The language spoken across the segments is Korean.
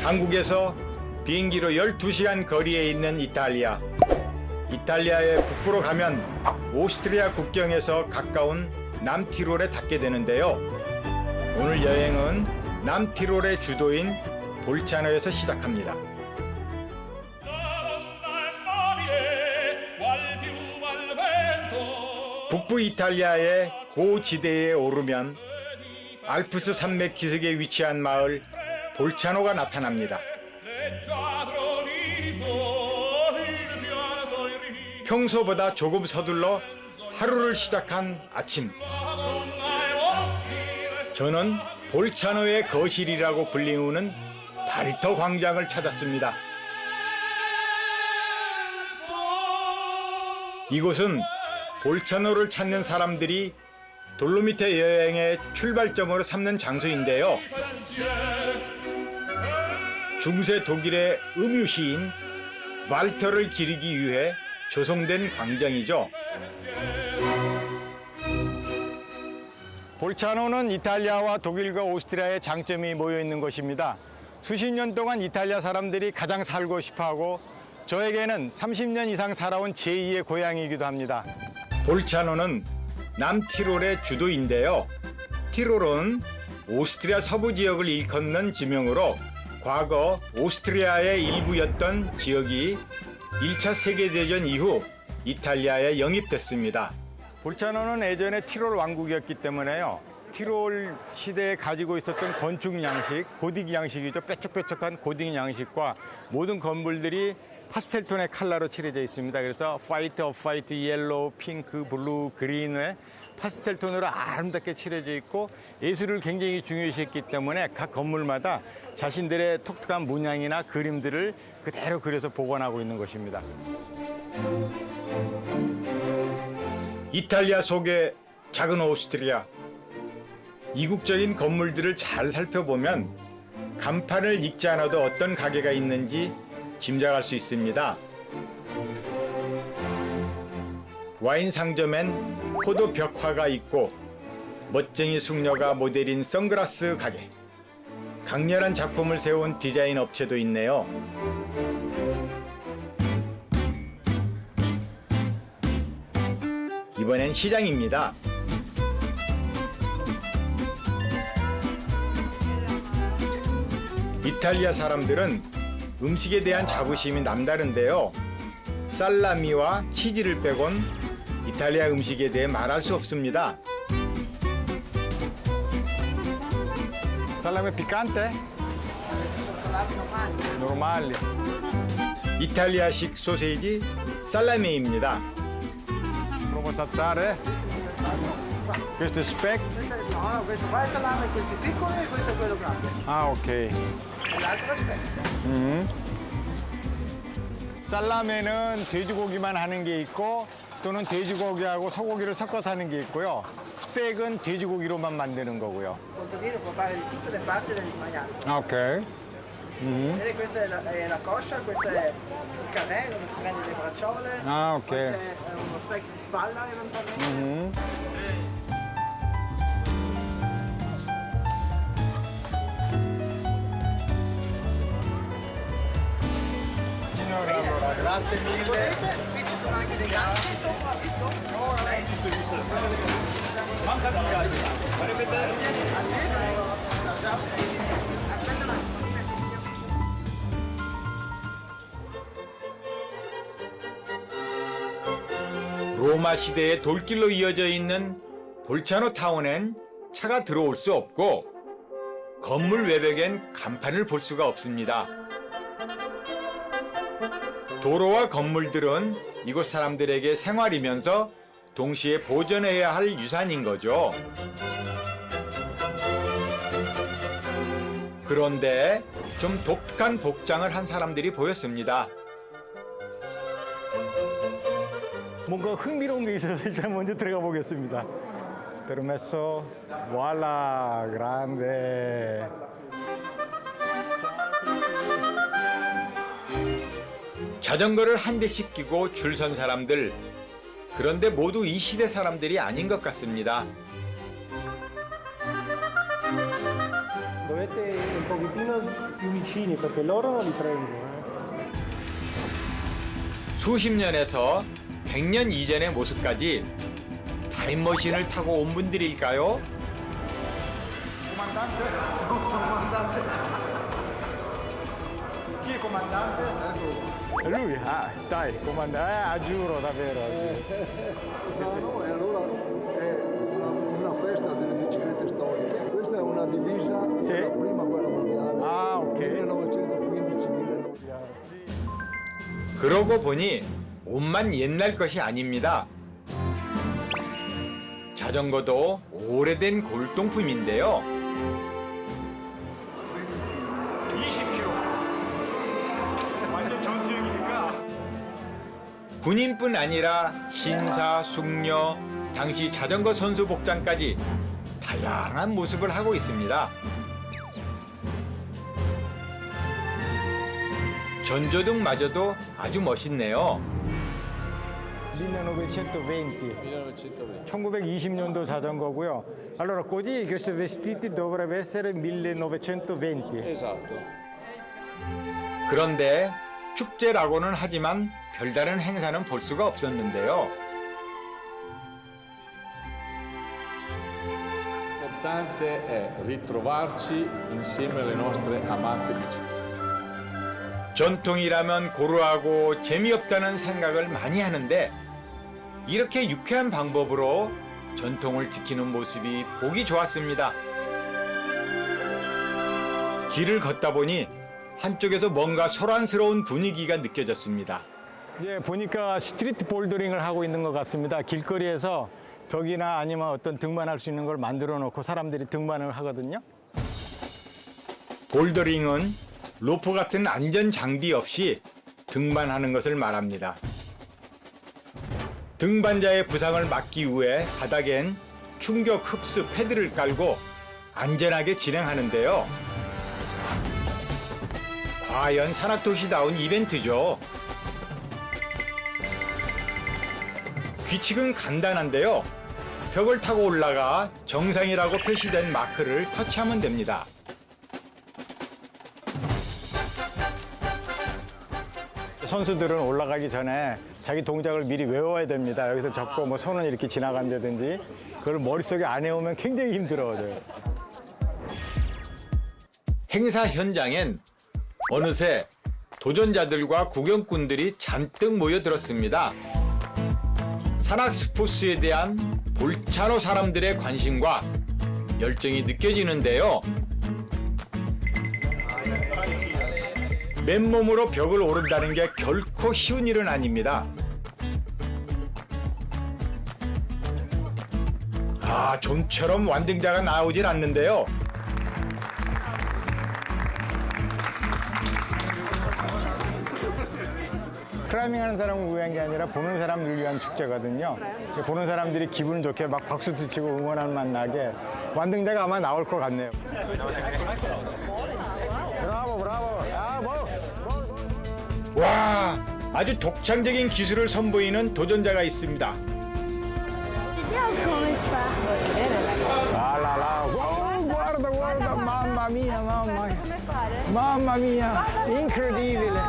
한국에서 비행기로 12시간 거리에 있는 이탈리아. 이탈리아의 북부로 가면 오스트리아 국경에서 가까운 남티롤에 닿게 되는데요. 오늘 여행은 남티롤의 주도인 볼차노에서 시작합니다. 북부 이탈리아의 고지대에 오르면 알프스 산맥 기슭에 위치한 마을 볼차노가 나타납니다. 평소보다 조금 서둘러 하루를 시작한 아침. 저는 볼차노의 거실이라고 불리우는 바리터 광장을 찾았습니다. 이곳은 볼차노를 찾는 사람들이 돌로미테 여행의 출발점으로 삼는 장소인데요. 중세 독일의 음유시인 발터를 기리기 위해 조성된 광장이죠. 볼차노는 이탈리아와 독일과 오스트리아의 장점이 모여 있는 곳입니다. 수십 년 동안 이탈리아 사람들이 가장 살고 싶어하고 저에게는 30년 이상 살아온 제2의 고향이기도 합니다. 볼차노는 남티롤의 주도인데요. 티롤은 오스트리아 서부 지역을 일컫는 지명으로 과거 오스트리아의 일부였던 지역이 1차 세계대전 이후 이탈리아에 영입됐습니다. 볼차노는 예전에 티롤 왕국이었기 때문에요. 티롤 시대에 가지고 있었던 건축 양식, 고딕 양식이죠. 뾰족뾰족한 고딕 양식과 모든 건물들이 파스텔톤의 컬러로 칠해져 있습니다. 그래서 화이트, 오프화이트, 옐로우, 핑크, 블루, 그린의 파스텔톤으로 아름답게 칠해져 있고 예술을 굉장히 중요시했기 때문에 각 건물마다 자신들의 독특한 문양이나 그림들을 그대로 그려서 보관하고 있는 것입니다. 이탈리아 속의 작은 오스트리아. 이국적인 건물들을 잘 살펴보면 간판을 읽지 않아도 어떤 가게가 있는지 짐작할 수 있습니다. 와인 상점엔 포도 벽화가 있고 멋쟁이 숙녀가 모델인 선글라스 가게. 강렬한 작품을 세운 디자인 업체도 있네요. 이번엔 시장입니다. 이탈리아 사람들은 음식에 대한 자부심이 남다른데요. 살라미와 치즈를 빼곤 이탈리아 음식에 대해 말할 수 없습니다. 살라미 피칸테? 노르말리. 이탈리아식 소세지 살라미입니다. Provo assaggiare? Questo è speck? No, questo qua è salame, questo è piccolo e questo è quello grande. Ah, ok. E l'altro è speck. 살라미는 돼지고기만 하는 게 있고 또는 돼지고기하고 소고기를 섞어서 하는 게 있고요. 스펙은 돼지고기로만 만드는 거고요. Contadino può fare di tutte le parti del maiale. 아, 오케이. Vedete, questa è la coscia, questo è il canè dove si prende le bracciole. Ah, ok. Poi c'è uno speck di spalla eventualmente. Allora, grazie mille. Qui ci sono anche dei gatti sopra, visto? Manca di gatti. 로마 시대의 돌길로 이어져 있는 볼차노 타운엔 차가 들어올 수 없고 건물 외벽엔 간판을 볼 수가 없습니다. 도로와 건물들은 이곳 사람들에게 생활이면서 동시에 보존해야 할 유산인 거죠. 그런데 좀 독특한 복장을 한 사람들이 보였습니다. 뭔가 흥미로운 게 있어서 일단 먼저 들어가 보겠습니다. Permesso. Voilà, grande. 자전거를 한 대씩 끼고 줄 선 사람들. 그런데 모두 이 시대 사람들이 아닌 것 같습니다. Dovete un pochettino più vicini perché loro non li prendo. 수십 년에서 100년 이전의 모습까지 타임머신을 타고 온 분들일까요? Chi è il comandante? Lui, dai, comandante, giuro davvero. No, e allora è una festa delle biciclette storiche. Questa è una divisa Sì. della prima guerra mondiale. Ah, ok. 1915-19. 그러고 보니 옷만 옛날 것이 아닙니다. 자전거도 오래된 골동품인데요. 20kg. 완전 전투형이니까. 군인뿐 아니라 신사, 숙녀, 당시 자전거 선수 복장까지 다양한 모습을 하고 있습니다. 전조등마저도 아주 멋있네요. 1920. 1920년도 자전거고요. Allora, così questi vestiti dovrebbe essere 1920. Esatto. 그런데 축제라고는 하지만 별다른 행사는 볼 수가 없었는데요. L'importante è ritrovarci insieme alle nostre amate biciclette. 전통이라면 고루하고 재미없다는 생각을 많이 하는데 이렇게 유쾌한 방법으로 전통을 지키는 모습이 보기 좋았습니다. 길을 걷다 보니 한쪽에서 뭔가 소란스러운 분위기가 느껴졌습니다. 예, 보니까 스트리트 볼더링을 하고 있는 것 같습니다. 길거리에서 벽이나 아니면 어떤 등반할 수 있는 걸 만들어 놓고 사람들이 등반을 하거든요. 볼더링은 로프 같은 안전 장비 없이 등반하는 것을 말합니다. 등반자의 부상을 막기 위해 바닥엔 충격 흡수 패드를 깔고 안전하게 진행하는데요. 과연 산악도시다운 이벤트죠. 규칙은 간단한데요. 벽을 타고 올라가 정상이라고 표시된 마크를 터치하면 됩니다. 선수들은 올라가기 전에 자기 동작을 미리 외워야 됩니다. 여기서 접고 뭐 손은 이렇게 지나간다든지 그걸 머릿속에 안 해오면 굉장히 힘들어져요. 행사 현장엔 어느새 도전자들과 구경꾼들이 잔뜩 모여들었습니다. 산악 스포츠에 대한 볼차로 사람들의 관심과 열정이 느껴지는데요. 맨몸으로 벽을 오른다는 게 결코 쉬운 일은 아닙니다. 좀처럼 완등자가 나오질 않는데요. 클라이밍 하는 사람을 위한 게 아니라 보는 사람들 위한 축제거든요. 보는 사람들이 기분 좋게 막 박수도 치고 응원하는 맛 나게 완등자가 아마 나올 것 같네요. 브라보, 브라보. 와, 아주 독창적인 기술을 선보이는 도전자가 있습니다. Vediamo come fa. 라라라. 와, guarda, guarda. Mamma mia, mamma mia. Come fare? Mamma mia, incredibile.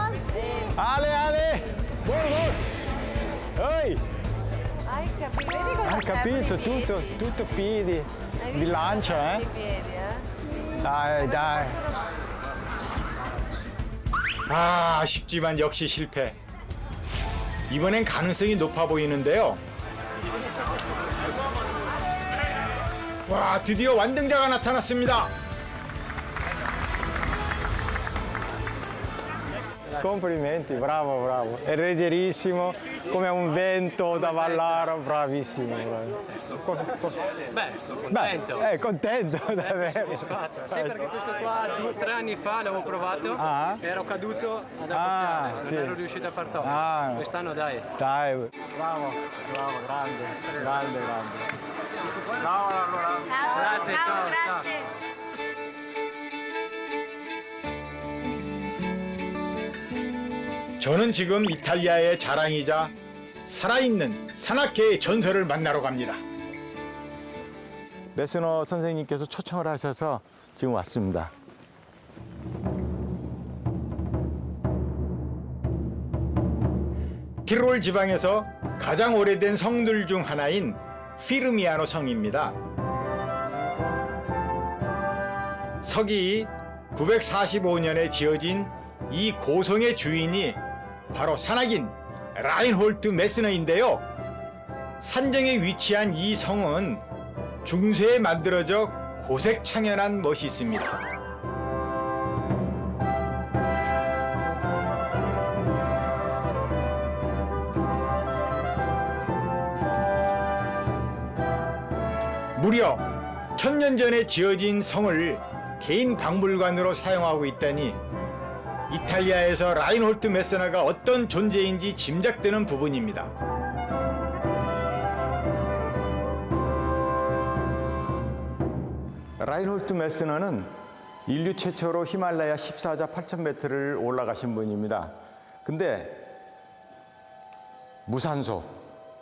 Ale, Ale. Buono. Ehi, Hai capito? Vedi cosa hai capito? Tutto piedi. Bilancia, I piedi, Dai, dai. 아쉽지만 역시 실패. 이번엔 가능성이 높아 보이는데요. 와, 드디어 완등자가 나타났습니다. Complimenti, bravo, bravo. È leggerissimo, come un vento da ballare, bravissimo. Beh, contento. Contento, davvero. Sì, perché questo qua 3 anni fa l'avevo provato, Ah. ero caduto ad Ah, accoppiare, sì. non ero riuscito a far top. Ah. Quest'anno dai. Dai, bravo, bravo, grande, grande, grande. Ciao, allora. Grazie, ciao, ciao. 저는 지금 이탈리아의 자랑이자 살아있는 산악계의 전설을 만나러 갑니다. 메스너 선생님께서 초청을 하셔서 지금 왔습니다. 티로르 지방에서 가장 오래된 성들 중 하나인 피르미아노 성입니다. 서기 945년에 지어진 이 고성의 주인이 바로 산악인 라인홀트 메스너인데요. 산정에 위치한 이 성은 중세에 만들어져 고색창연한 멋이 있습니다. 무려 1000년 전에 지어진 성을 개인 박물관으로 사용하고 있다니 이탈리아에서 라인홀트 메스너가 어떤 존재인지 짐작되는 부분입니다. 라인홀트 메스너는 인류 최초로 히말라야 14자 8,000m를 올라가신 분입니다. 근데 무산소,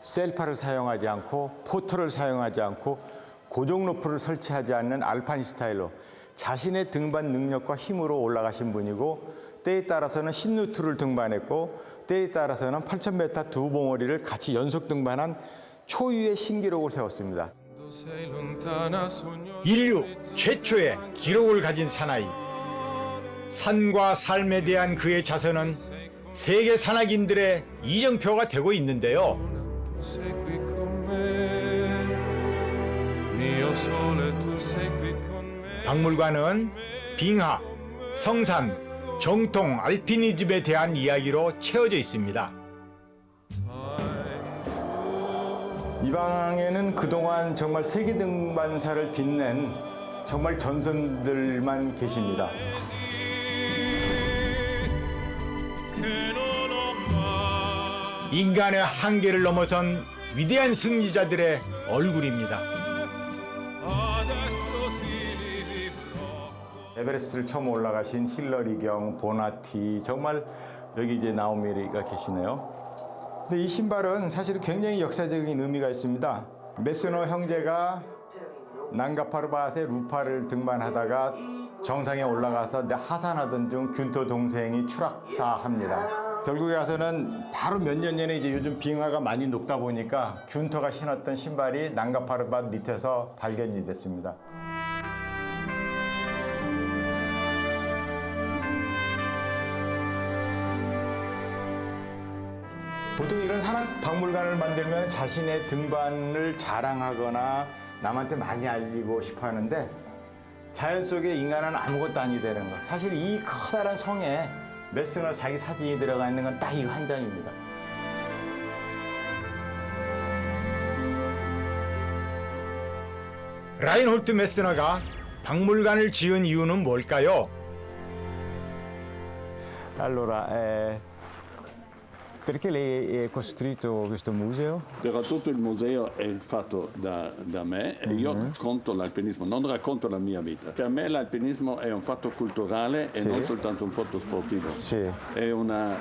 셀파를 사용하지 않고 포터를 사용하지 않고 고정 로프를 설치하지 않는 알파인 스타일로 자신의 등반 능력과 힘으로 올라가신 분이고 때에 따라서는 10루트를 등반했고 때에 따라서는 8,000m 두 봉우리를 같이 연속 등반한 초유의 신기록을 세웠습니다. 인류 최초의 기록을 가진 사나이. 산과 삶에 대한 그의 자선은 세계 산악인들의 이정표가 되고 있는데요. 박물관은 빙하, 성산, 정통, 알피니즘에 대한 이야기로 채워져 있습니다. 이 방에는 그동안 정말 세계 등반사를 빛낸 정말 전선들만 계십니다. 인간의 한계를 넘어선 위대한 승리자들의 얼굴입니다. 에베레스트를 처음 올라가신 힐러리 경, 보나티, 정말 여기 이제 나오미가 계시네요. 근데 이 신발은 사실 굉장히 역사적인 의미가 있습니다. 메스너 형제가 난가파르바스의 루파를 등반하다가 정상에 올라가서 하산하던 중 균토 동생이 추락사합니다. 결국에 가서는 바로 몇 년 전에 이제 요즘 빙하가 많이 녹다 보니까 균토가 신었던 신발이 난가파르바스 밑에서 발견이 됐습니다. 보통 이런 산악 박물관을 만들면 자신의 등반을 자랑하거나 남한테 많이 알리고 싶어 하는데 자연 속에 인간은 아무것도 아니 되는 거. 사실 이 커다란 성에 메스너 자기 사진이 들어가 있는 건 딱 이 한 장입니다. 라인홀트 메스너가 박물관을 지은 이유는 뭘까요? Allora, perché lei ha costruito questo museo? Però tutto il museo è fatto da me e io racconto l'alpinismo, non racconto la mia vita. Per me l'alpinismo è un fatto culturale e non soltanto un fatto sportivo. Sì. È una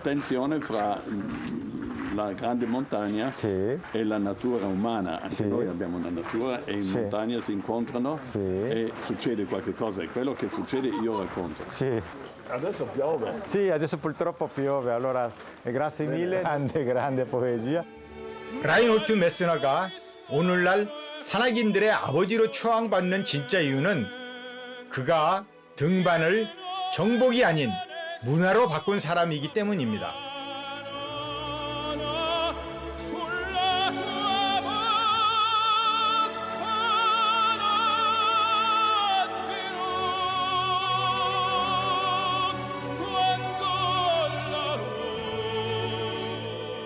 tensione fra la grande montagna e la natura umana. Anche noi abbiamo una natura e in montagna si incontrano e succede qualche cosa. E quello che succede io racconto. Sì. Adesso piove. Sì, adesso purtroppo piove. Allora, grazie mille. grande poesia. 라인홀트 메스너가 오늘날 산악인들의 아버지로 추앙받는 진짜 이유는 그가 등반을 정복이 아닌 문화로 바꾼 사람이기 때문입니다.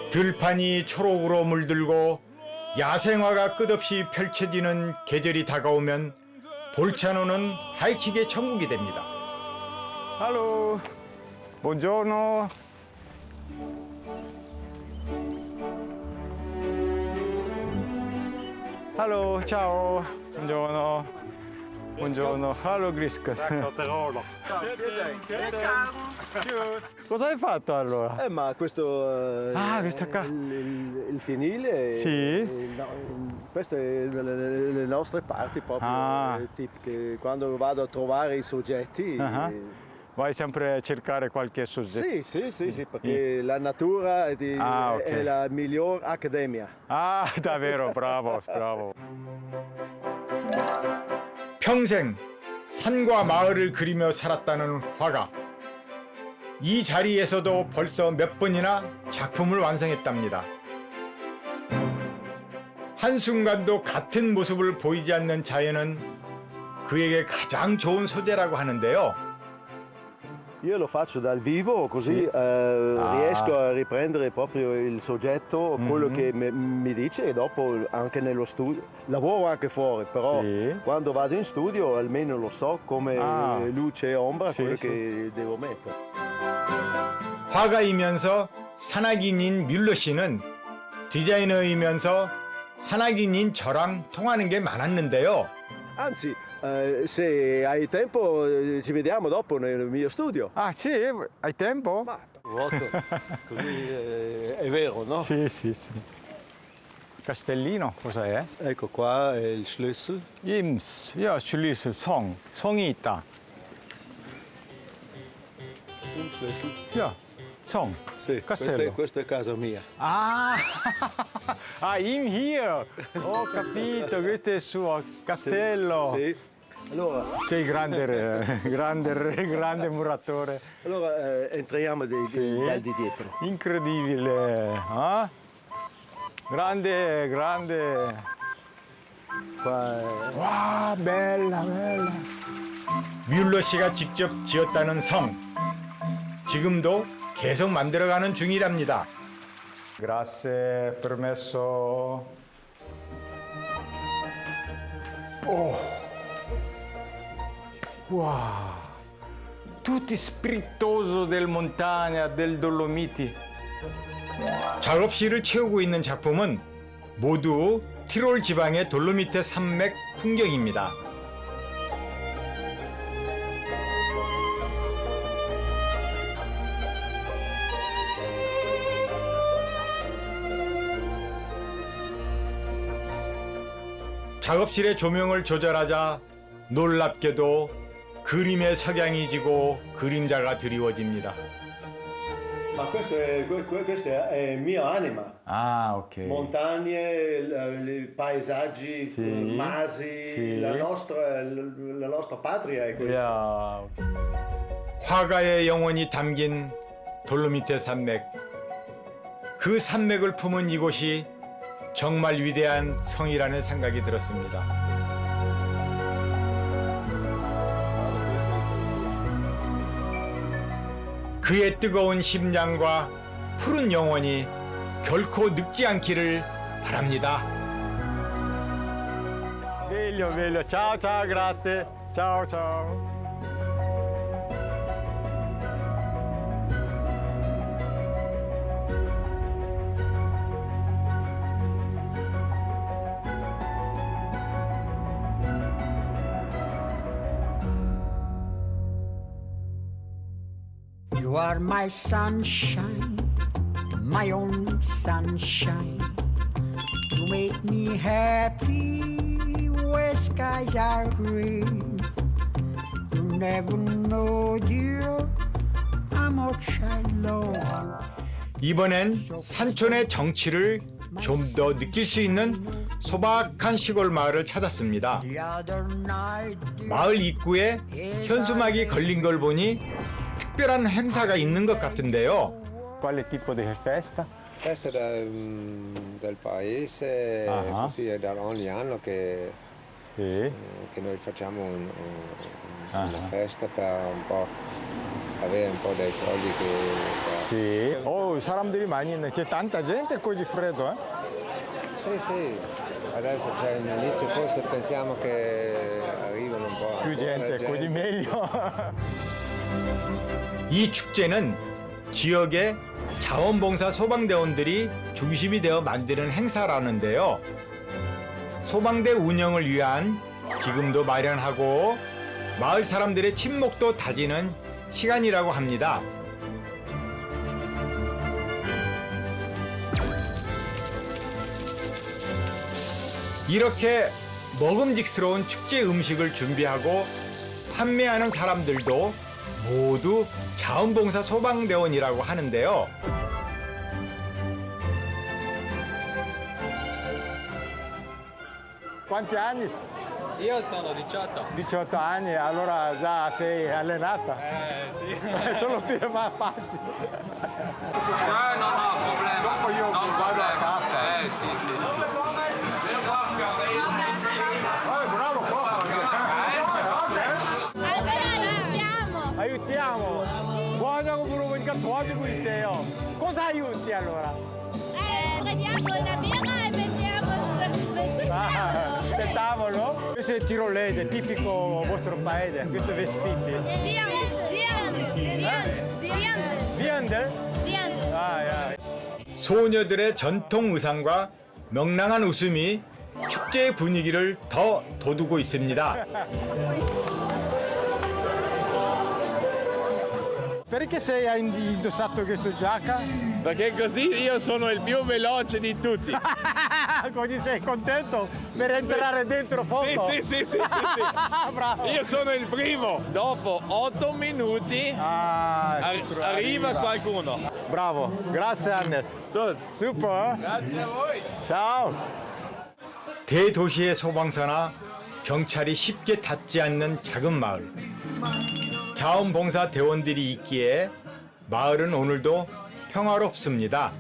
들판이 초록으로 물들고 야생화가 끝없이 펼쳐지는 계절이 다가오면 볼차노는 하이킥의 천국이 됩니다. Hello, buongiorno. Hallo, ciao, buongiorno. Buongiorno, hallo Griska. Cosa hai fatto allora? Ma questo questo qua. il fienile. Sì. Queste le nostre parti proprio tipiche. Quando vado a trovare i soggetti vai sempre a cercare qualche soggetto. Sì, perché la natura Ah, ok. è la miglior accademia. 아, davvero, bravo, bravo. 평생 산과 마을을 그리며 살았다는 화가. 이 자리에서도 벌써 몇 번이나 작품을 완성했답니다. 한순간도 같은 모습을 보이지 않는 자연은 그에게 가장 좋은 소재라고 하는데요. Io lo faccio dal vivo, così riesco a riprendere proprio il soggetto, quello che mi dice, e dopo anche nello studio. Lavoro anche fuori, però quando vado in studio almeno lo so come luce e ombra quello che devo mettere. 화가이면서 산악인인 뮬러 씨는 디자이너이면서 산악인인 저랑 통하는 게 많았는데요. Anzi, se hai tempo ci vediamo dopo nel mio studio. 아, sì, hai tempo? Vuoto, così è vero, no? Sì. Castellino, cos'è? Ecco qua è il Schlüssel. 야, 슐리스 성이 있다. Un Schlüssel. 야, 성, Sì, castello. questa è casa mia. Ah, in here. Ho capito, questo è il suo castello. Sì. Allora, Sei grande muratore. allora entriamo dal di dietro. Incredibile. Ah? Grande. Qua 와, bella. 뮬러 씨가 직접 지었다는 성. 지금도 계속 만들어가는 중이랍니다. Grazie, permesso. Wow, tutti spiritoso del montagna, del Dolomiti. 작업실을 채우고 있는 작품은 모두 티롤 지방의 돌로미테 산맥 풍경입니다. 작업실의 조명을 조절하자 놀랍게도 그림의 석양이 지고 그림자가 드리워집니다. Ma questo è mia anima. 아, 오케이. Montagne, i paesaggi, Sì. masi, Sì. la nostra patria è questa. 야, 화가의 영혼이 담긴 돌로미테 산맥. 그 산맥을 품은 이곳이 정말 위대한 성이라는 생각이 들었습니다. 그의 뜨거운 심장과 푸른 영혼이 결코 늙지 않기를 바랍니다. Meglio. Ciao, grazie. Ciao. You are my sunshine, my only sunshine. You make me happy where skies are gray. You never know, dear, how much I love you. 이번엔 산촌의 정취를 좀 더 느낄 수 있는 소박한 시골 마을을 찾았습니다. The other night, dear, 마을 입구에 현수막이 걸린 걸 보니 특별한 행사가 있는 것 같은데요. Quale tipo di festa? Festa del paese, così è da ogni anno che noi facciamo una festa per un po' avere un po' dei soldi che... Sì. 사람들이 많이 있네. C'è tanta gente così freddo, eh? Sì. Adesso c'è l'inizio, forse pensiamo che arrivano un po'... più gente, così meglio. 이 축제는 지역의 자원봉사 소방대원들이 중심이 되어 만드는 행사라는데요. 소방대 운영을 위한 기금도 마련하고 마을 사람들의 친목도 다지는 시간이라고 합니다. 이렇게 먹음직스러운 축제 음식을 준비하고 판매하는 사람들도 모두 자원봉사 소방대원이라고 하는데요. Quanti anni? Io sono 18. 18 anni, allora già sei allenata? Sì. Solo per passi. No, problema. Dopo io vado a casa. Sì. Bravo, aiutiamo. 뭐하냐고 물어보니까 도와주고 있대요. cosa aiuti allora? Prendiamo una birra e mettiamo Il tavolo? Questo è tirolese, tipico vostro paese, questi vestiti. Riande? 소녀들의 전통 의상과 명랑한 웃음이 축제의 분위기를 더 돋우고 있습니다. Perché sei indossato questa giacca? Perché così io sono il più veloce di tutti. Così sei contento per entrare dentro foto? Sì. Bravo. Io sono il primo. Dopo 8 minuti arriva qualcuno. Bravo, grazie Hannes. Super. Grazie a voi. Ciao. 대도시의 소방서나 경찰이 쉽게 닿지 않는 작은 마을. 자원봉사 대원들이 있기에 마을은 오늘도 평화롭습니다.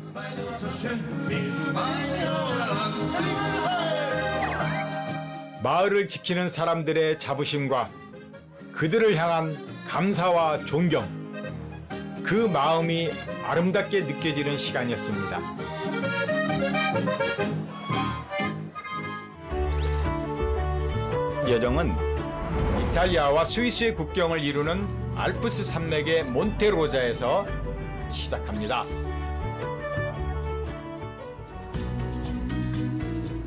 마을을 지키는 사람들의 자부심과 그들을 향한 감사와 존경, 그 마음이 아름답게 느껴지는 시간이었습니다. 여정은 이탈리아와 스위스의 국경을 이루는 알프스 산맥의 몬테로자에서 시작합니다.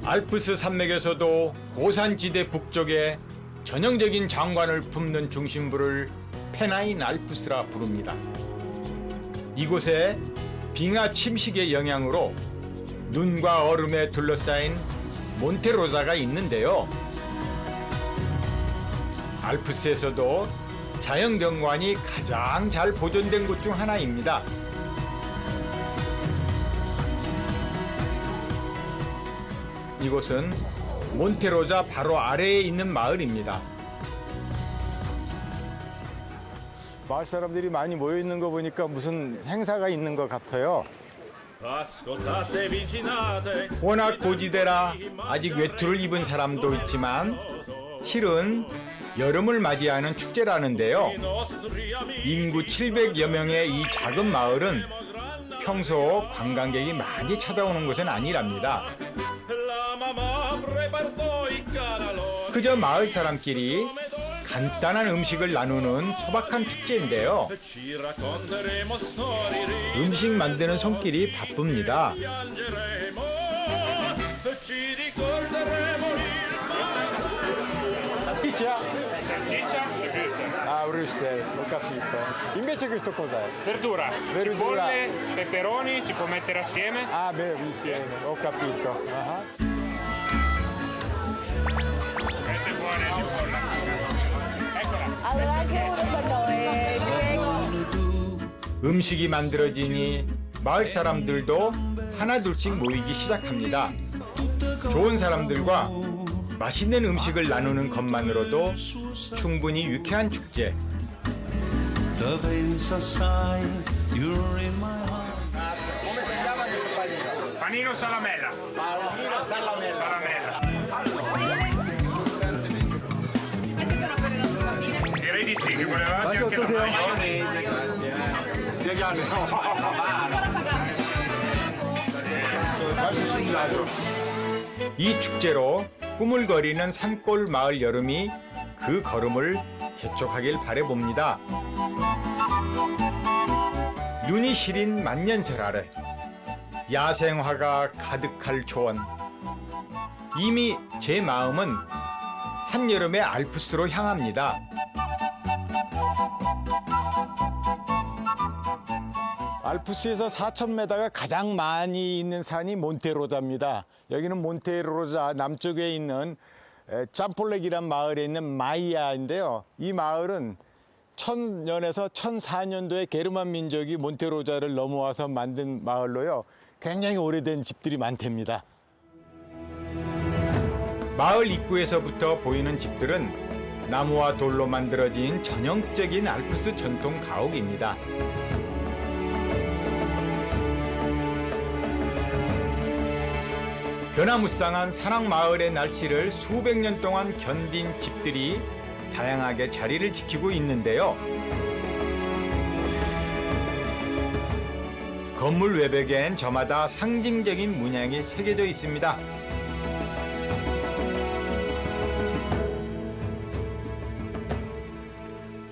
알프스 산맥에서도 고산지대 북쪽에 전형적인 장관을 품는 중심부를 페나인 알프스라 부릅니다. 이곳에 빙하 침식의 영향으로 눈과 얼음에 둘러싸인 몬테로자가 있는데요. 알프스에서도 자연경관이 가장 잘 보존된 곳 중 하나입니다. 이곳은 몬테로자 바로 아래에 있는 마을입니다. 마을 사람들이 많이 모여 있는 거 보니까 무슨 행사가 있는 것 같아요. 워낙 고지대라 아직 외투를 입은 사람도 있지만 실은 여름을 맞이하는 축제라는데요. 인구 700여 명의 이 작은 마을은 평소 관광객이 많이 찾아오는 곳은 아니랍니다. 그저 마을 사람끼리 간단한 음식을 나누는 소박한 축제인데요. 음식 만드는 손길이 바쁩니다. Salsiccia? Ah, Brüssel, ho capito. Invece questo cos'è? Verdura. Verdura. Cipolle, peperoni, si può mettere assieme. Ah, beh, insieme, ho capito. Questa è buona la cipolla. Eccola. Allora anche uno per noi, prego. 음식이 만들어지니 마을 사람들도 하나둘씩 모이기 시작합니다. 좋은 사람들과 맛있는 음식을 나누는 것만으로도 충분히 유쾌한 축제. Panino salamella. Panino salamella. Queste sono per le nostre bambine. Direi di sì, che volevate anche la maionese. 이 축제로 꾸물거리는 산골 마을 여름이 그 걸음을 재촉하길 바라봅니다. 눈이 시린 만년설 아래 야생화가 가득할 초원. 이미 제 마음은 한여름의 알프스로 향합니다. 알프스에서 4,000m가 가장 많이 있는 산이 몬테로자입니다. 여기는 몬테로자 남쪽에 있는 짬폴렉이란 마을에 있는 마이야인데요. 이 마을은 1000년에서 1004년도에 게르만 민족이 몬테로자를 넘어와서 만든 마을로요. 굉장히 오래된 집들이 많답니다. 마을 입구에서부터 보이는 집들은 나무와 돌로 만들어진 전형적인 알프스 전통 가옥입니다. 변화무쌍한 산악마을의 날씨를 수백 년 동안 견딘 집들이 다양하게 자리를 지키고 있는데요. 건물 외벽엔 저마다 상징적인 문양이 새겨져 있습니다.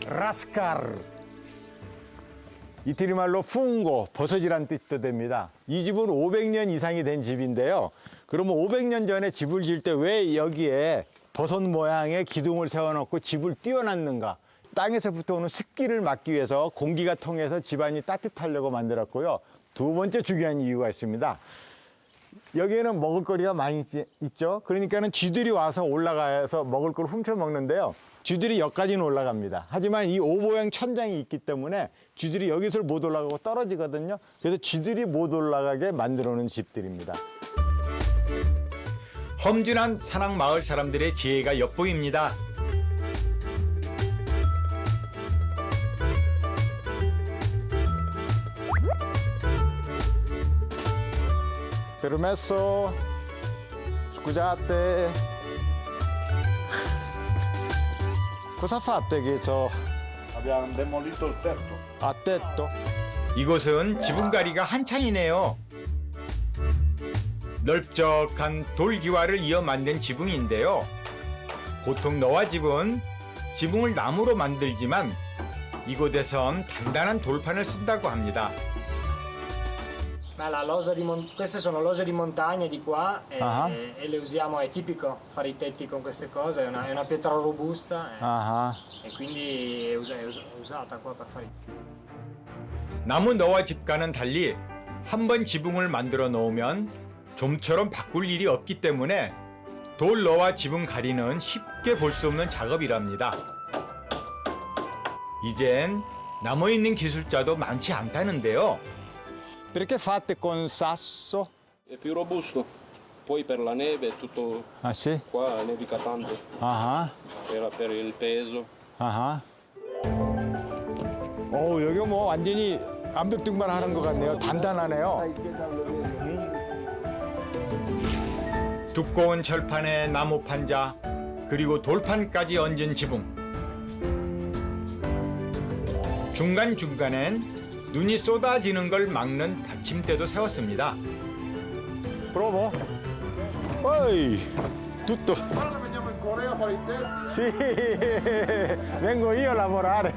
라스카르, 이태리 말로 풍고, 버섯이란 뜻도 됩니다. 이 집은 500년 이상이 된 집인데요. 그러면 500년 전에 집을 지을 때 왜 여기에 버섯 모양의 기둥을 세워놓고 집을 띄워놨는가? 땅에서부터 오는 습기를 막기 위해서 공기가 통해서 집안이 따뜻하려고 만들었고요. 두 번째 중요한 이유가 있습니다. 여기에는 먹을거리가 많이 있죠. 그러니까는 쥐들이 와서 올라가서 먹을 걸 훔쳐 먹는데요. 쥐들이 여기까지는 올라갑니다. 하지만 이 오모양 천장이 있기 때문에 쥐들이 여기서 못 올라가고 떨어지거든요. 그래서 쥐들이 못 올라가게 만들어 놓은 집들입니다. 험준한 산악마을 사람들의 지혜가 엿보입니다. Permesso, scusate. Cosa fate che so? Abbiamo demolito il tetto. A tetto? 이곳은 지붕가리가 한창이네요. 넓적한 돌기와를 이어 만든 지붕인데요. 보통 너와 집은 지붕을 나무로 만들지만 이곳에선 단단한 돌판을 쓴다고 합니다. Queste sono lose di montagna di qua e le usiamo, è tipico fare i tetti con queste cose, è una pietra robusta e quindi è usata qua per fare. 나무 너와 집과는 달리 한 번 지붕을 만들어 놓으면 좀처럼 바꿀 일이 없기 때문에 돌 너와 지붕 가리는 쉽게 볼 수 없는 작업이랍니다. 이젠 남아있는 기술자도 많지 않다는데요. Perché fate con sasso? È più robusto, poi per la neve tutto qua nevica tanto. Per il peso. 여기 뭐 완전히 암벽 등반하는 것 같네요. 단단하네요. 두꺼운 철판에 나무 판자 그리고 돌판까지 얹은 지붕. 중간중간엔 눈이 쏟아지는 걸 막는 받침대도 세웠습니다. Provo? Poi tutto. Allora veniamo in Corea a fare i tetti? Sì, vengo io a lavorare.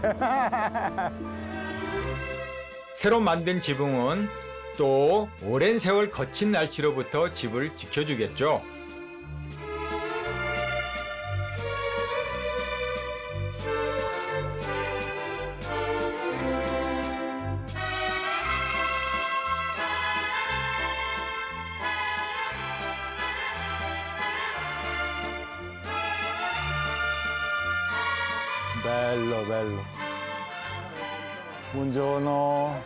새로 만든 지붕은 또 오랜 세월 거친 날씨로부터 집을 지켜주겠죠. Bello, bello. Buongiorno.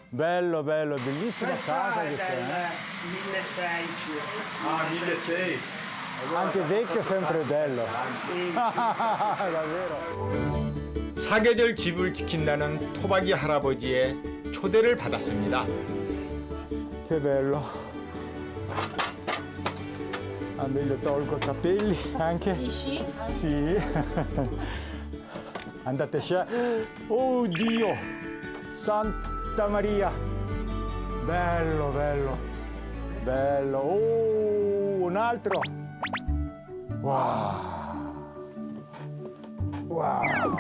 Bello, bello, bellissima casa questa. Del 1600 circa. 1600. Anche vecchio sempre bello. davvero. 사계절 집을 지킨다는 토박이 할아버지의 초대를 받았습니다. Che bello. Meglio tolgo i capelli anche. Sì. Sì. Andate a Oh Dio! Santa Maria! Bello, bello. Bello. Un altro. Wow. Wow.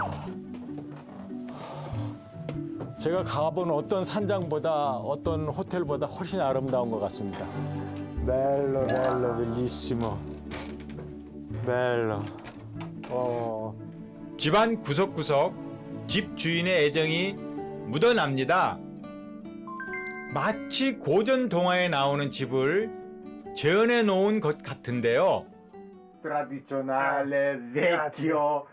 제가 가본 어떤 산장보다 어떤 호텔보다 훨씬 아름다운 것 같습니다. Bello, bello, bellissimo. Bello. 집안 구석구석 집 주인의 애정이 묻어납니다. 마치 고전 동화에 나오는 집을 재현해 놓은 것 같은데요. Tradizionale, vecchio.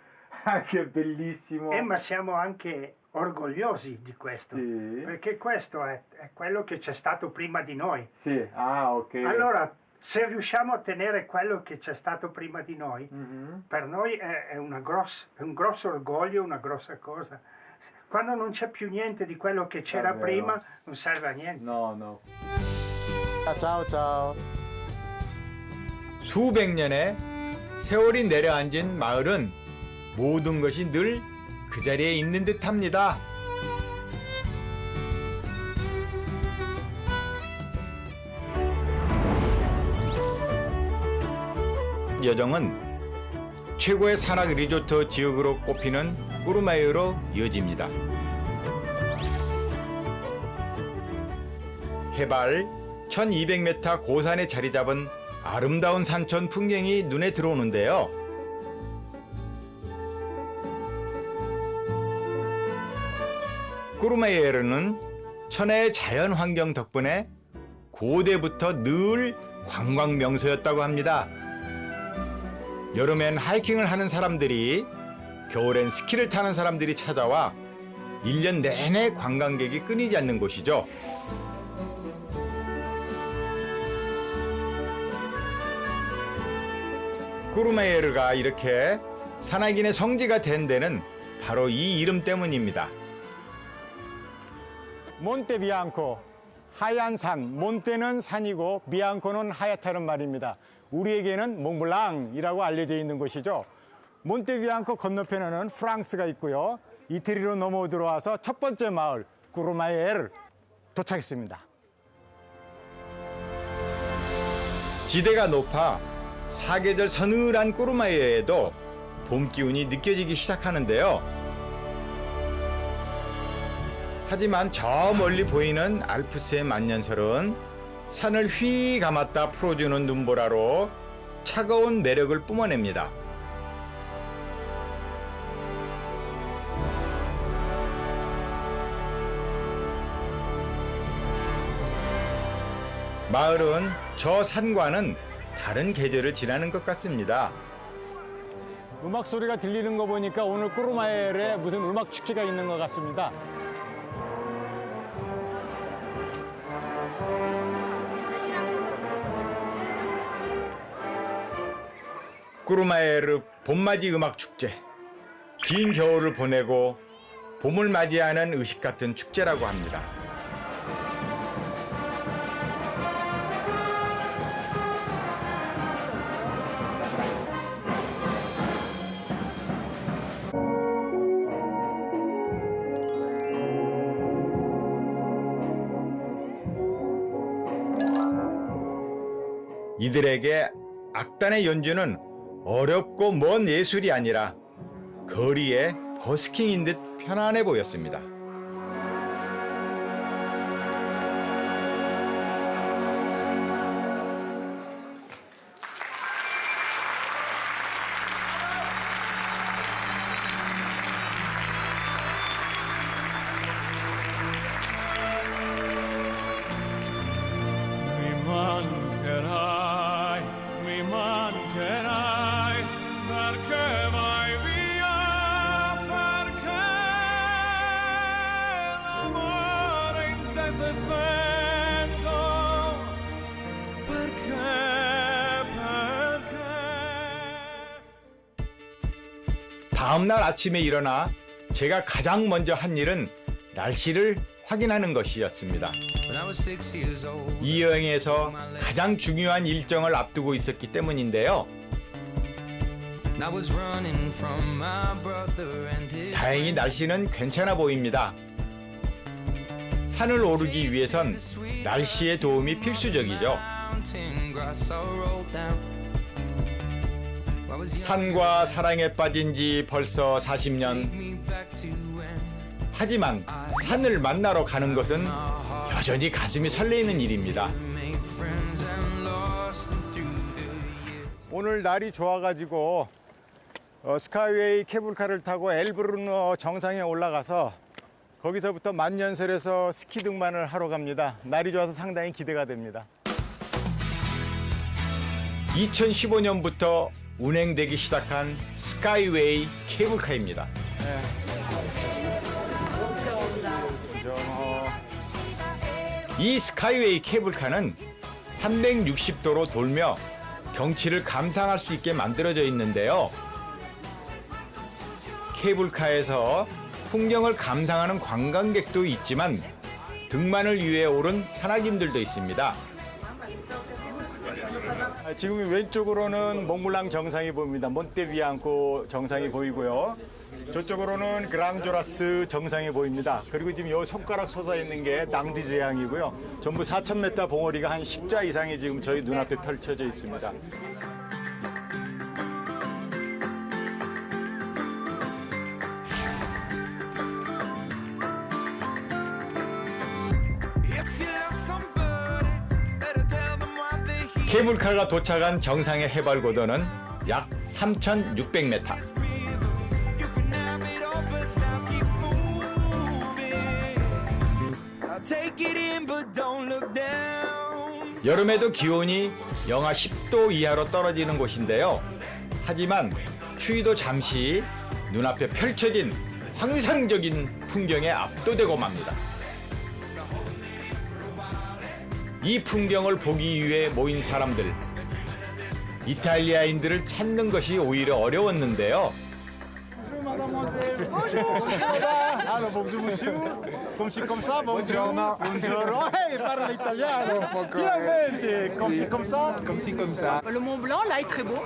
Che bellissimo. Ma siamo anche orgogliosi di questo, perché questo è quello che c'è stato prima di noi. Sì, ok. Allora, se riusciamo a ottenere quello che c'è stato prima di noi, per noi è un grosso orgoglio, una grossa cosa. Quando non c'è più niente di quello che c'era prima, non serve a niente. No. Ciao, ciao. 수백 년의 세월이 내려앉은 마을은 모든 것이 늘 그 자리에 있는 듯합니다. 여정은 최고의 산악 리조트 지역으로 꼽히는 꾸르마이어로 이어집니다. 해발 1200m 고산에 자리 잡은 아름다운 산천 풍경이 눈에 들어오는데요. 꾸르마이어는 천혜의 자연 환경 덕분에 고대부터 늘 관광 명소였다고 합니다. 여름엔 하이킹을 하는 사람들이, 겨울엔 스키를 타는 사람들이 찾아와 1년 내내 관광객이 끊이지 않는 곳이죠. 꾸르마이어가 이렇게 산악인의 성지가 된 데는 바로 이 이름 때문입니다. 몬테 비앙코, 하얀 산. 몬테는 산이고 비앙코는 하얗다는 말입니다. 우리에게는 몽블랑이라고 알려져 있는 곳이죠. 몬테 비앙코 건너편에는 프랑스가 있고요. 이태리로 넘어 들어와서 첫 번째 마을 꾸르마이어를 도착했습니다. 지대가 높아 사계절 서늘한 꾸르마이어에도 봄 기운이 느껴지기 시작하는데요. 하지만 저 멀리 보이는 알프스의 만년설은 산을 휘 감았다 풀어주는 눈보라로 차가운 매력을 뿜어냅니다. 마을은 저 산과는 다른 계절을 지나는 것 같습니다. 음악 소리가 들리는 거 보니까 오늘 꾸르마이어에 무슨 음악 축제가 있는 것 같습니다. 꾸르마이어르 봄맞이 음악축제. 긴 겨울을 보내고 봄을 맞이하는 의식 같은 축제라고 합니다. 이들에게 악단의 연주는 어렵고 먼 예술이 아니라 거리의 버스킹인 듯 편안해 보였습니다. 다음 날 아침에 일어나 제가 가장 먼저 한 일은 날씨를 확인하는 것이었습니다. 이 여행에서 가장 중요한 일정을 앞두고 있었기 때문인데요. 다행히 날씨는 괜찮아 보입니다. 산을 오르기 위해선 날씨의 도움이 필수적이죠. 산과 사랑에 빠진 지 벌써 40년. 하지만 산을 만나러 가는 것은 여전히 가슴이 설레이는 일입니다. 오늘 날이 좋아가지고 스카이웨이 케이블카를 타고 엘브루너 정상에 올라가서 거기서부터 만년설에서 스키 등반을 하러 갑니다. 날이 좋아서 상당히 기대가 됩니다. 2015년부터 운행되기 시작한 스카이웨이 케이블카입니다. 이 스카이웨이 케이블카는 360도로 돌며 경치를 감상할 수 있게 만들어져 있는데요. 케이블카에서 풍경을 감상하는 관광객도 있지만 등반을 위해 오른 산악인들도 있습니다. 지금 왼쪽으로는 몽블랑 정상이 보입니다. 몬테비앙코 정상이 보이고요. 저쪽으로는 그랑조라스 정상이 보입니다. 그리고 지금 요 손가락 솟아 있는 게 낭디제양이고요. 전부 4,000m 봉우리가 한 10자 이상이 지금 저희 눈앞에 펼쳐져 있습니다. 케이블카가 도착한 정상의 해발 고도는 약 3,600m. 여름에도 기온이 영하 10도 이하로 떨어지는 곳인데요. 하지만 추위도 잠시 눈앞에 펼쳐진 환상적인 풍경에 압도되고 맙니다. 이 풍경을 보기 위해 모인 사람들. 이탈리아인들을 찾는 것이 오히려 어려웠는데요. Allora, bonjour monsieur. Comme ci comme ça, bonjour. Buongiorno. Il parle italiano. Finalmente. Comme ci comme ça. Comme ci comme ça. Le Mont Blanc, là, est très beau.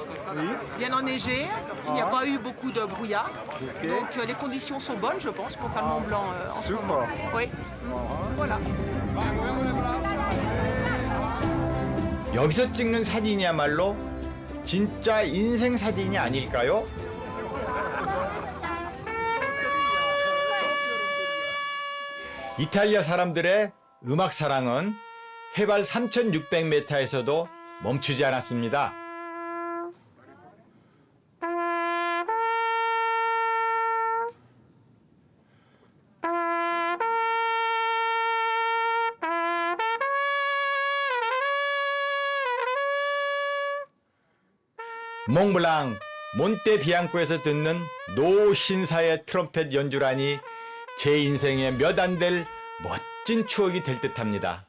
Bien enneigé. Il n'y a pas eu beaucoup de brouillard. Donc, les conditions sont bonnes, je pense, pour faire le Mont Blanc en ce moment. Oui. Voilà. 여기서 찍는 사진이야말로 진짜 인생 사진이 아닐까요? 이탈리아 사람들의 음악 사랑은 해발 3,600m에서도 멈추지 않았습니다. 몽블랑, 몬테비앙코에서 듣는 노신사의 트럼펫 연주라니 제 인생에 몇 안 될 멋진 추억이 될 듯합니다.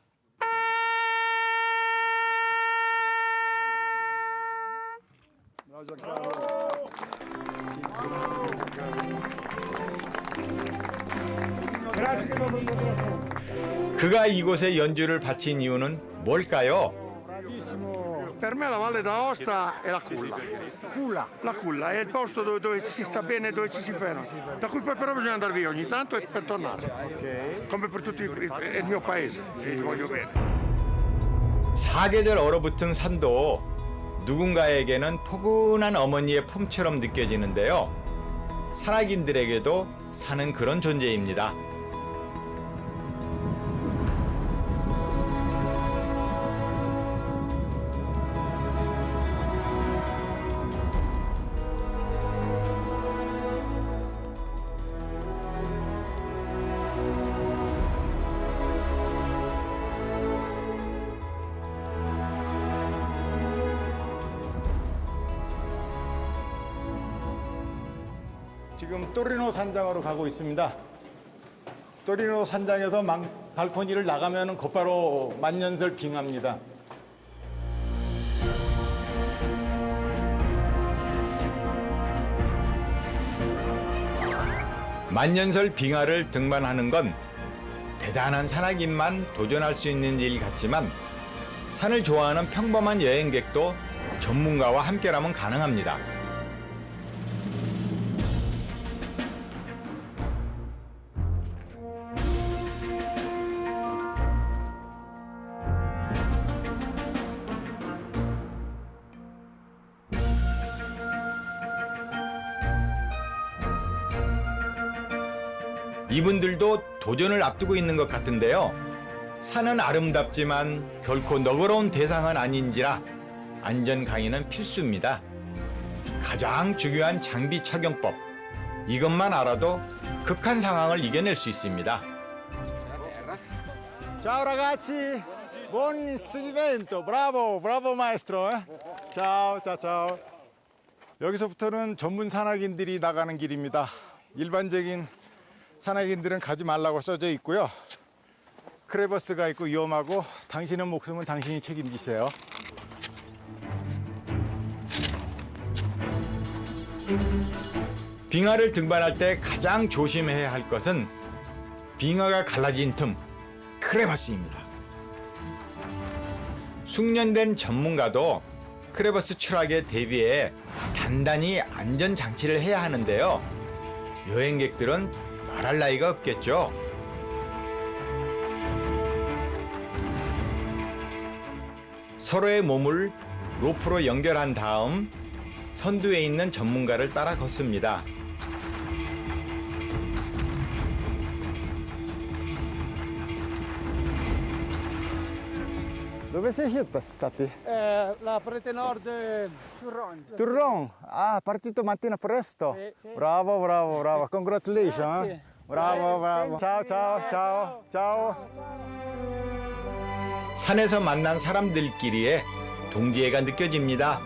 그가 이곳에 연주를 바친 이유는 뭘까요? Per me la Valle d'Aosta è la culla. La culla è il posto dove si sta bene, dove ci si ferma. Da cui poi però bisogna andare via ogni tanto e per tornare. Come per tutti, è il mio paese, e ti voglio bene. 사계절 얼어붙은 산도 누군가에게는 포근한 어머니의 품처럼 느껴지는데요. 산악인들에게도 산은 그런 존재입니다. 지금 또리노 산장으로 가고 있습니다. 또리노 산장에서 발코니를 나가면 곧바로 만년설 빙하입니다. 만년설 빙하를 등반하는 건 대단한 산악인만 도전할 수 있는 일 같지만 산을 좋아하는 평범한 여행객도 전문가와 함께라면 가능합니다. 이분들도 도전을 앞두고 있는 것 같은데요. 산은 아름답지만 결코 너그러운 대상은 아닌지라 안전 강의는 필수입니다. 가장 중요한 장비 착용법. 이것만 알아도 극한 상황을 이겨낼 수 있습니다. Ciao ragazzi, buon seguimento, bravo, bravo maestro. Ciao, ciao, ciao. 여기서부터는 전문 산악인들이 나가는 길입니다. 일반적인 산악인들은 가지 말라고 써져 있고요. 크레버스가 있고 위험하고 당신의 목숨은 당신이 책임지세요. 빙하를 등반할 때 가장 조심해야 할 것은 빙하가 갈라진 틈, 크레버스입니다. 숙련된 전문가도 크레버스 추락에 대비해 단단히 안전장치를 해야 하는데요. 여행객들은 말할 나위가 없겠죠. 서로의 몸을 로프로 연결한 다음 선두에 있는 전문가를 따라 걷습니다. Dove sei stati? La parete nord, Turron. Turron. Ah, partito mattina presto. Sì, sì. Bravo, bravo, bravo. Congratulations. Grazie. Bravo, bravo. Ciao, ciao, ciao, ciao. 산에서 만난 사람들끼리의 동지애가 느껴집니다.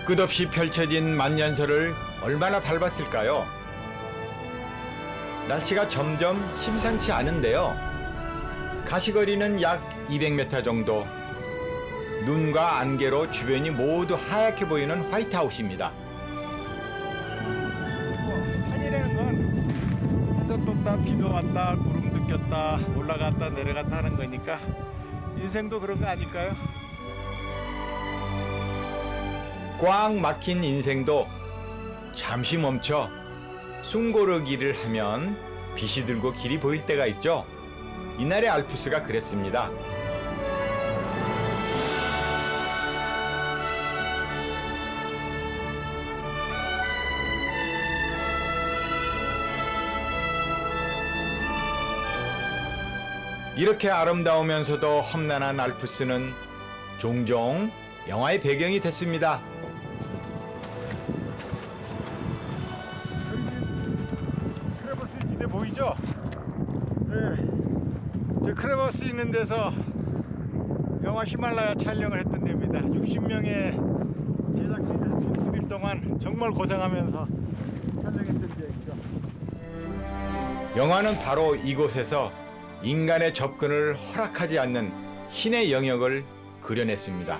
끝없이 펼쳐진 만년설을 얼마나 밟았을까요? 날씨가 점점 심상치 않은데요. 가시거리는 약 200m 정도. 눈과 안개로 주변이 모두 하얗게 보이는 화이트하우스입니다. 산이라는 건 해도 떴다, 비도 왔다, 구름 느꼈다, 올라갔다 내려갔다 하는 거니까 인생도 그런 거 아닐까요? 꽉 막힌 인생도 잠시 멈춰 숨고르기를 하면 빛이 들고 길이 보일 때가 있죠. 이날의 알프스가 그랬습니다. 이렇게 아름다우면서도 험난한 알프스는 종종 영화의 배경이 됐습니다. 크레버스 지대 보이죠? 네. 저 크레버스 있는 데서 영화 히말라야 촬영을 했던 데입니다. 60명의 제작진이 한 30일 동안 정말 고생하면서 촬영했던 데였죠. 영화는 바로 이곳에서 인간의 접근을 허락하지 않는 신의 영역을 그려냈습니다.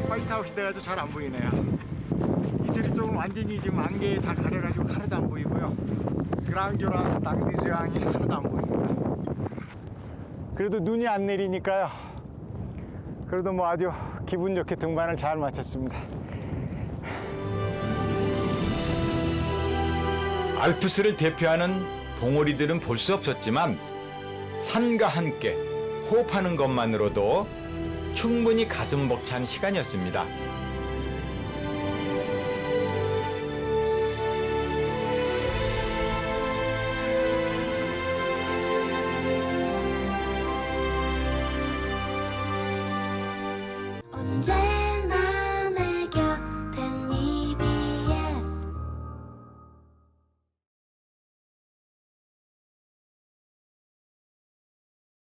화이트하우스 돼가지고 잘 안 보이네요. 이태리 쪽은 완전히 지금 안개에 다 가려가지고 하나도 안 보이고요. 그랑조라스 당디즈항이 하나도 안 보입니다. 그래도 눈이 안 내리니까요. 그래도 뭐 아주 기분 좋게 등반을 잘 마쳤습니다. 알프스를 대표하는 봉오리들은 볼 수 없었지만 산과 함께 호흡하는 것만으로도 충분히 가슴 벅찬 시간이었습니다. 언제